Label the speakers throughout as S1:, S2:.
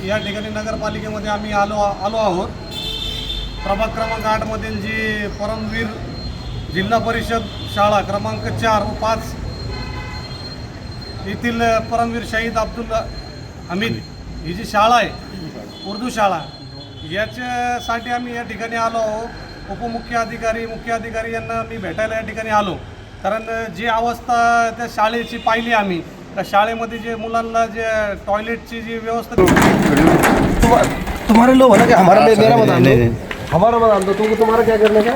S1: या ठिकाणी नगरपालिकेमध्ये आम्ही आलो आहोत। प्रभाग क्रमांक 8 मधील जी परमवीर जिल्हा परिषद शाळा क्रमांक 4 व 5 येथील परमवीर शहीद अब्दुल हमीद ही जी शाळा आहे उर्दू शाळा, याच्यासाठी आम्ही या ठिकाणी आलो आहोत। मुख्य अधिकारी यांना मी भेटायला या ठिकाणी आलो, कारण जी अवस्था त्या शाळेची पाहिली आम्ही, त्या शाळेमध्ये जे मुलांना जे टॉयलेटची जी व्यवस्था
S2: तुम्हारे लोग ना कि हमारा मेरा मत हमारा मत दो तुमको तुम्हारा क्या करने का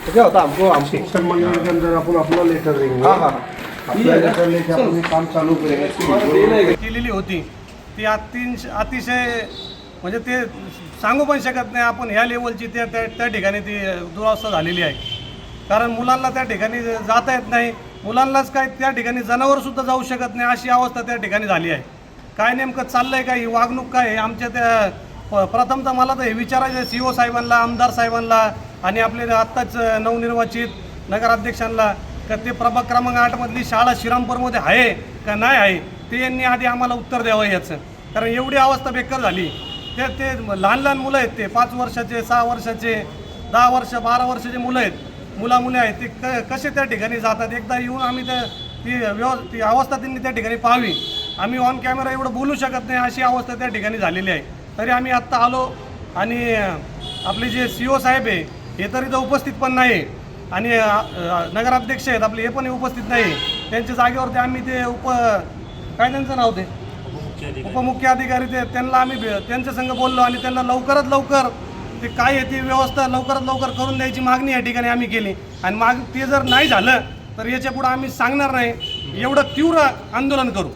S2: तो क्या होता हम शिक्षण मंडल के अंदर अपन अपना लेटर देंगे। हाँ अपना लेटर लेके अपने काम चालू करेंगे
S1: केलेली होती ती अतिशय म्हणजे ते सांगू पण शकत नाही आपण ह्या लेवलची त्या ठिकाणी ती दुरावस्था झालेली आहे। कारण मुलांना त्या ठिकाणी जाता येत नाही, मुलांनाच काय त्या ठिकाणी जनावरसुद्धा जाऊ शकत नाही अशी अवस्था त्या ठिकाणी झाली आहे। काय नेमकं चाललं आहे, काय ही वागणूक काय आहे आमच्या त्या प्रथमतः मला तर हे विचारायचं आहे CO साहेबांना, आमदार साहेबांना आणि आपले आत्ताच नवनिर्वाचित नगराध्यक्षांना का ते प्रभाग क्रमांक 8 मधली शाळा श्रीरामपूरमध्ये आहे का नाही आहे ते यांनी आधी आम्हाला उत्तर द्यावं याचं। कारण एवढी अवस्था बेकार झाली, ते लहान मुलं आहेत, ते 5 वर्षाचे 6 वर्षाचे 10 वर्ष 12 वर्षाचे मुलं आहेत, मुली आहेत, ते कसे त्या ठिकाणी जातात। एकदा येऊन आम्ही ती अवस्था त्यांनी त्या ठिकाणी पाहावी। आम्ही ऑन कॅमेरा एवढं बोलू शकत नाही अशी अवस्था त्या ठिकाणी झालेली आहे। तरी आम्ही आत्ता आलो आणि आपले जे CO साहेब आहे हे तरी तर उपस्थित पण नाही आणि नगराध्यक्ष आहेत आपले हे पण उपस्थित नाही। त्यांच्या जागेवरती आम्ही ते काय त्यांचं नाव ते उपमुख्य अधिकारी ते त्यांना आम्ही त्यांच्या संग बोललो आणि त्यांना लवकरात लवकर ते काय आहे ती व्यवस्था लवकरात लवकर करून द्यायची मागणी या ठिकाणी आम्ही केली। आणि ते जर नाही झालं तर याच्या पुढे आम्ही सांगणार नाही, एवढं तीव्र आंदोलन करू।